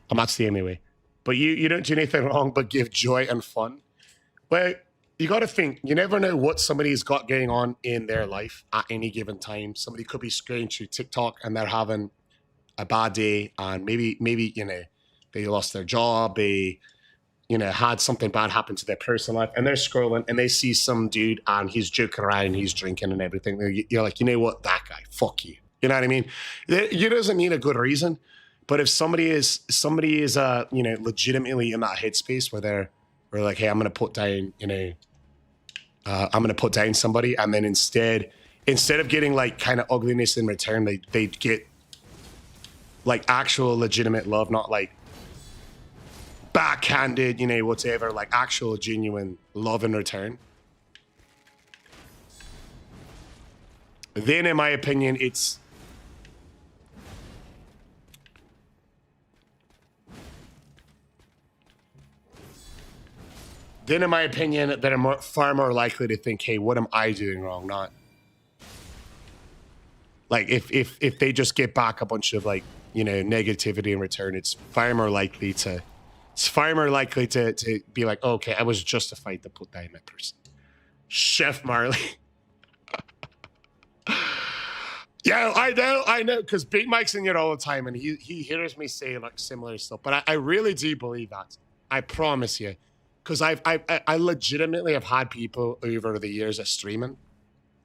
And that's the only way. But you don't do anything wrong but give joy and fun. Well, you got to think, you never know what somebody's got going on in their life at any given time. Somebody could be scrolling through TikTok and they're having a bad day, and maybe they lost their job, they had something bad happen to their personal life, and they're scrolling and they see some dude and he's joking around, he's drinking and everything. You're like, you know what, that guy, fuck you. You know what I mean? It doesn't mean a good reason, but if somebody is legitimately in that headspace where we're like, hey, I'm gonna put down somebody, and then instead of getting like kind of ugliness in return, they get like actual legitimate love, not like backhanded, whatever, like actual genuine love in return. Then in my opinion, they're far more likely to think, hey, what am I doing wrong? Not like if they just get back a bunch of like, negativity in return, it's far more likely to be like, okay, I was justified to put down that person. Chef Marley. Yeah, I know, because Big Mike's in here all the time, and he hears me say like similar stuff, but I really do believe that. I promise you. Because I legitimately have had people over the years of streaming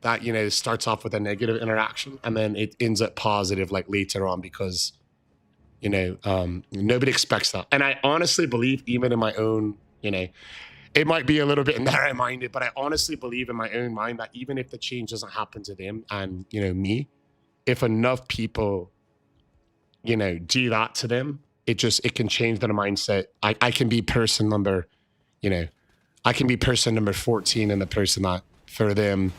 that, starts off with a negative interaction and then it ends up positive like later on because, nobody expects that. And I honestly believe even in my own, it might be a little bit narrow-minded, but I honestly believe in my own mind that even if the change doesn't happen to them and, me, if enough people, do that to them, it can change their mindset. I can be person number... I can be person number 14 and the person that, for them,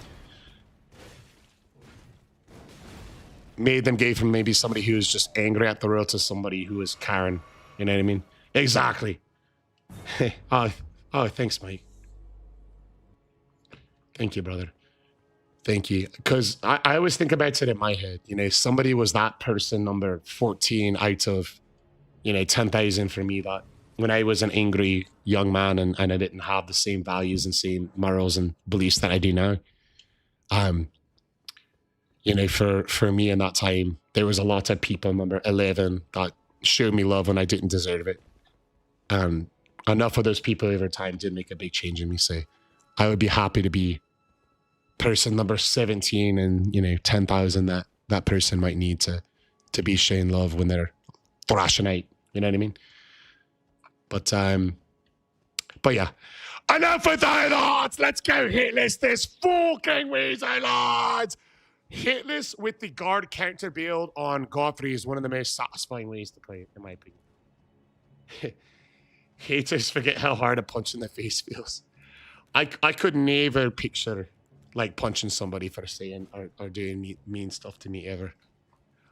made them gay from maybe somebody who was just angry at the world to somebody who was Karen. You know what I mean? Exactly. Oh, thanks, Mike. Thank you, brother. Thank you. Because I always think about it in my head. Somebody was that person number 14 out of, 10,000 for me that when I was an angry young man and I didn't have the same values and same morals and beliefs that I do now. For me in that time, there was a lot of people, number 11, that showed me love when I didn't deserve it. Enough of those people over time did make a big change in me. So I would be happy to be person number 17 and, 10,000 that person might need to be shown love when they're thrashing out. You know what I mean? But yeah, enough with that. Let's go hitless this fucking Weezy, lads. Hitless with the guard counter build on Godfrey is one of the most satisfying ways to play it, in my opinion. Haters forget how hard a punch in the face feels. I could never picture like punching somebody for saying or doing mean stuff to me ever.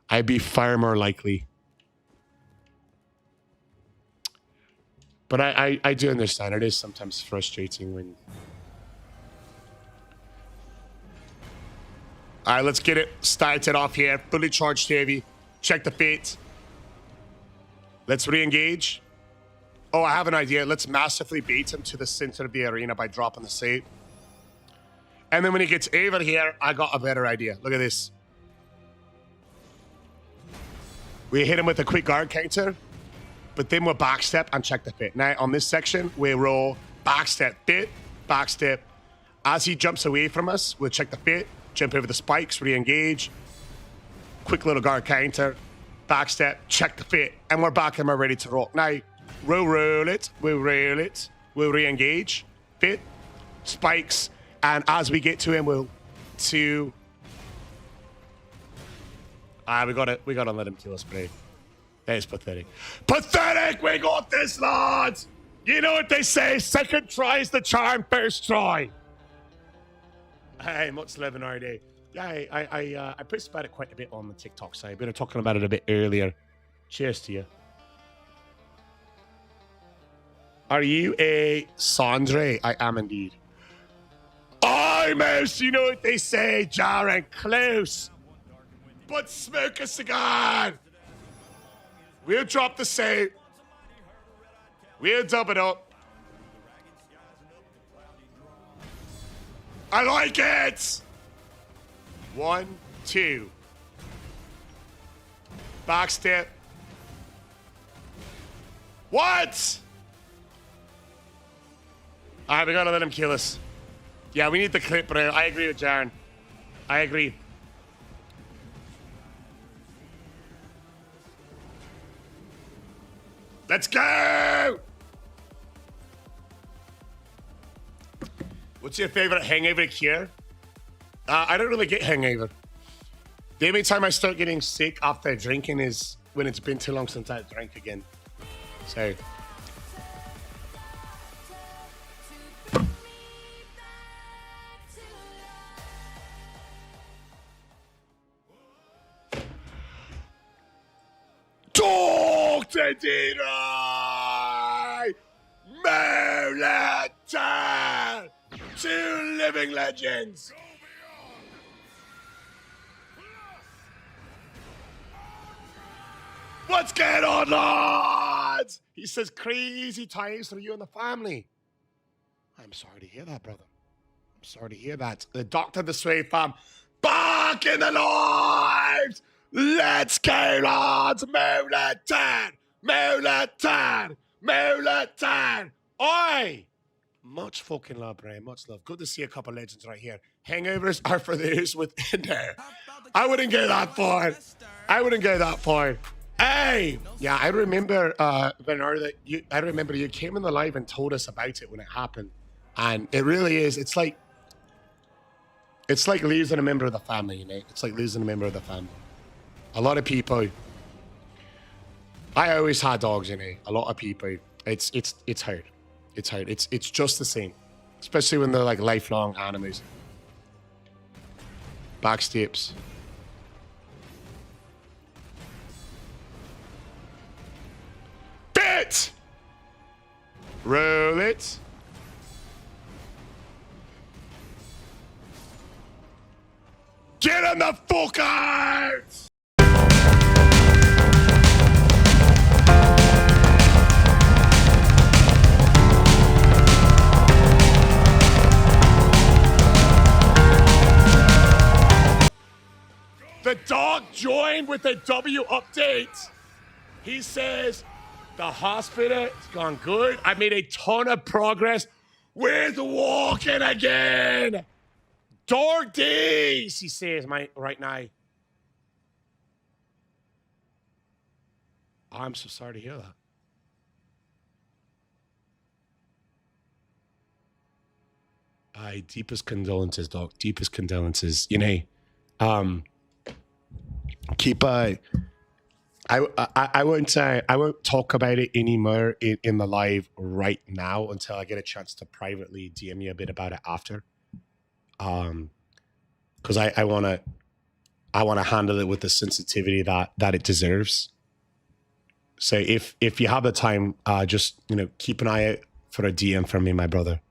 I'd be far more likely. But I do understand. It is sometimes frustrating when... All right, let's get it started off here. Fully charged heavy. Check the fate. Let's re-engage. Oh, I have an idea. Let's massively bait him to the center of the arena by dropping the save. And then when he gets over here, I got a better idea. Look at this. We hit him with a quick guard counter, but then we'll backstep and check the fit. Now, on this section, we roll backstep, fit, backstep. As he jumps away from us, we'll check the fit, jump over the spikes, re-engage, quick little guard counter, backstep, check the fit, and we're back and we're ready to roll. Now, we'll roll it, we'll re-engage, fit, spikes, and as we get to him, we'll two. We gotta let him kill us, brave. That is pathetic. Pathetic! We got this, lads! You know what they say, second try is the charm, first try. Hey, much love in our day. Yeah, I posted about it quite a bit on the TikTok side. We were talking about it a bit earlier. Cheers to you. Are you a Sandre? I am indeed. Almost, you know what they say, Jaren, close. But smoke a cigar. We'll drop the save. We'll dub it up. I like it. 1, 2. Backstep. What? All right, we gotta let him kill us. Yeah, we need the clip, bro. I agree with Jaren. I agree. Let's go! What's your favorite hangover cure? I don't really get hangover. The only time I start getting sick after drinking is when it's been too long since I drank again. So... Dr. D-Ray! Molata! 2 living legends! What's going on, lads? He says crazy times for you and the family. I'm sorry to hear that, brother. I'm sorry to hear that. The Dr. The Sway fam, back in the lives! Let's go, lads! Molatan! Molatan! Molatan! Oi! Much fucking love, Brian. Much love. Good to see a couple legends right here. Hangovers are for those within there. I wouldn't go that far. I wouldn't go that far. Hey! Yeah, I remember, Bernard, I remember you came in the live and told us about it when it happened. And it really is, it's like losing a member of the family, you know? It's like losing a member of the family. A lot of people, I always had dogs, you know. A lot of people, it's hard. It's hard. It's just the same, especially when they're like lifelong animals. Backsteps. Bit. Roll it. Get him the fuck out! The dog joined with a W update. He says, the hospital has gone good. I made a ton of progress with walking again. Dark days, he says, right now. I'm so sorry to hear that. Deepest condolences, dog. Deepest condolences. You know, keep I won't talk about it anymore in the live right now until I get a chance to privately DM you a bit about it after. because I want to handle it with the sensitivity that it deserves. So if you have the time, just keep an eye out for a DM from me, my brother,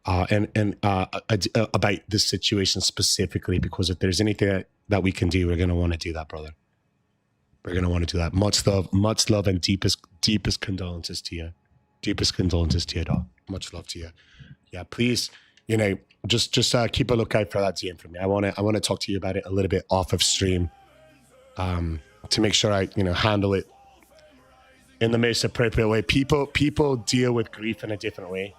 and about this situation specifically, because if there's anything that we can do, we're gonna want to do that, brother. We're gonna want to do that. Much love, and deepest condolences to you. Deepest condolences to you, dog. Much love to you. Yeah, please, just keep a lookout for that DM from me. I want to talk to you about it a little bit off of stream, to make sure I handle it in the most appropriate way. People deal with grief in a different way.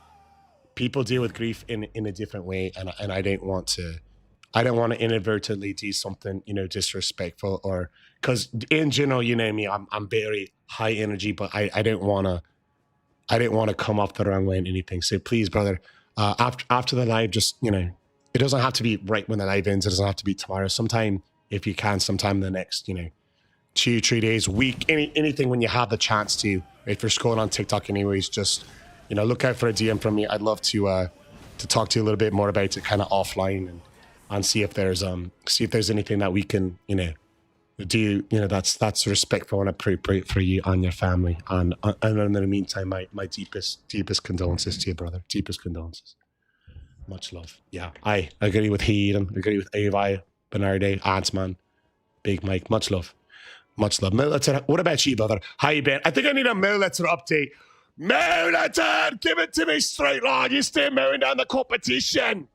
People deal with grief in a different way, and I don't want to inadvertently do something disrespectful, or because in general, me, I'm very high energy, but I don't want to come off the wrong way in anything. So please, brother, after the live, just it doesn't have to be right when the live ends. It doesn't have to be tomorrow. Sometime, if you can, sometime the next 2-3 days, week, anything when you have the chance to. If you're scrolling on TikTok, anyways, just look out for a DM from me. I'd love to talk to you a little bit more about it, kind of offline, and see if there's anything that we can do that's respectful and appropriate for you and your family. And in the meantime, my deepest condolences to you, brother. Deepest condolences. Much love. Yeah, I agree with Hayden. I agree with Avi, Bernarde, Antsman, Big Mike. Much love. Much love. Military, what about you, brother? How you been? I think I need a military update. Military, give it to me straight, lad. You stay mowing down the competition.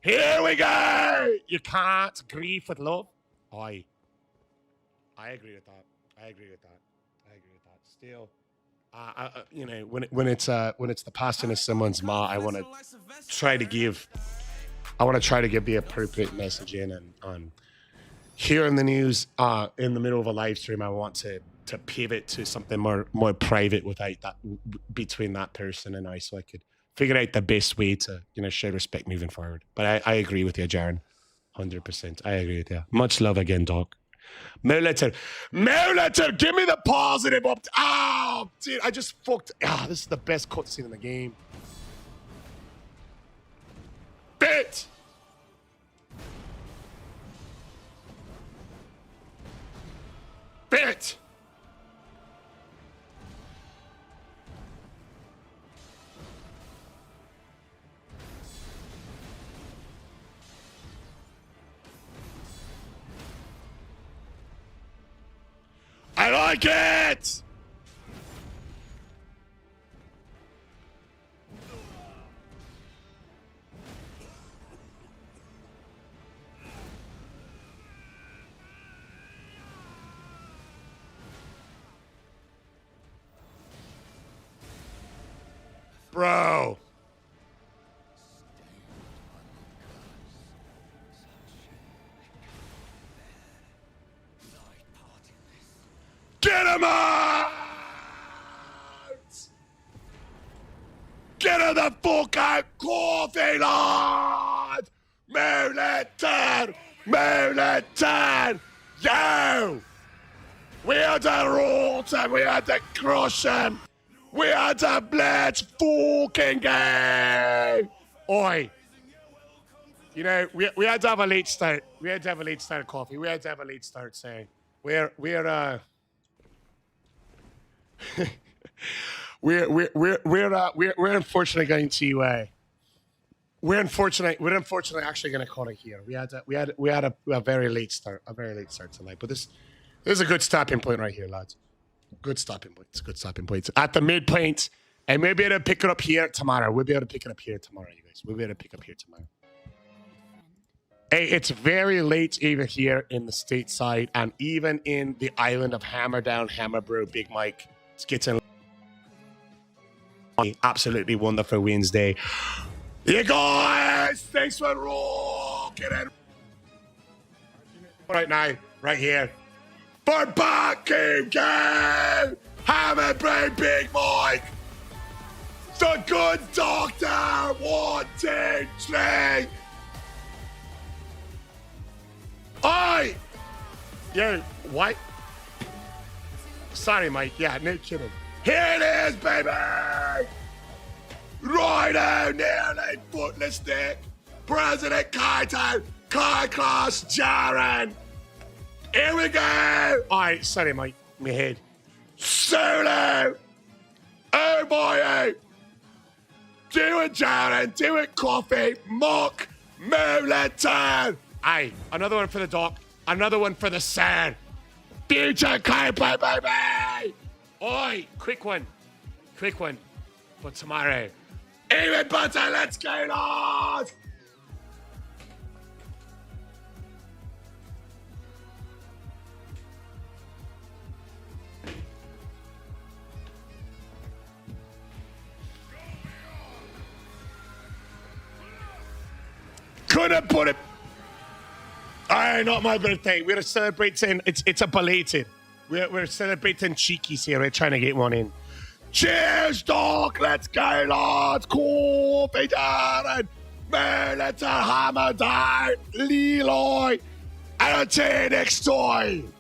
Here we go. You can't grieve with love. I agree with that. I agree with that. Still, when it's the passing of someone's ma, I want to try to give the appropriate message in, and here in the news, in the middle of a live stream, I want to pivot to something more private without that between that person and I, so I could figure out the best way to show respect moving forward. But I agree with you, Jaren, 100%. I agree with you. Much love again, dog. Military, give me the positive up. Oh, dude, I just fucked. This is the best cutscene in the game. Bit. I like it! Bro. Get him out! Get him the fuck out, coffee, lad! Military! Yo! We had to roll him, we had to crush him! We had to blitz fucking game! Oi! We had to have a late start. We had to have a late start, coffee. We had to have a late start, saying we're unfortunately going to we're unfortunately actually going to call it here. We had a very late start, tonight, but this is a good stopping point right here, lads. Good stopping point. It's a good stopping point. At the midpoint, and we'll be able to pick it up here tomorrow. You guys. We'll be able to pick up here tomorrow. Hey, it's very late even here in the stateside, and even in the island of Hammerdown, Hammerbro, Big Mike. It's getting absolutely wonderful Wednesday. You guys, thanks for rocking it. Right now, right here. For backing game, Hammerbro, Big Mike. The good doctor. 1, 2, 3. Oi! Yo, what? Sorry, Mike. Yeah, no kidding. Here it is, baby! Right out, nearly footless dick. President Carter, Carcross, Jaren. Here we go. All right, sorry, my head. Solo. Oh boy. Do it, Jaren. Do it, Coffee. Mock. Moulaton. Aye, another one for the doc. Another one for the sand. Future Copa, baby. Oi, quick one. Quick one. For tomorrow. Even butter, let's go, Lord. Couldn't put it. Aye, not my birthday. We're celebrating. It's a belated. We're celebrating cheekies here. We're trying to get one in. Cheers, Doc. Let's go, lads. Coffee, Darren. Let's hammer down. Leroy. And until next time.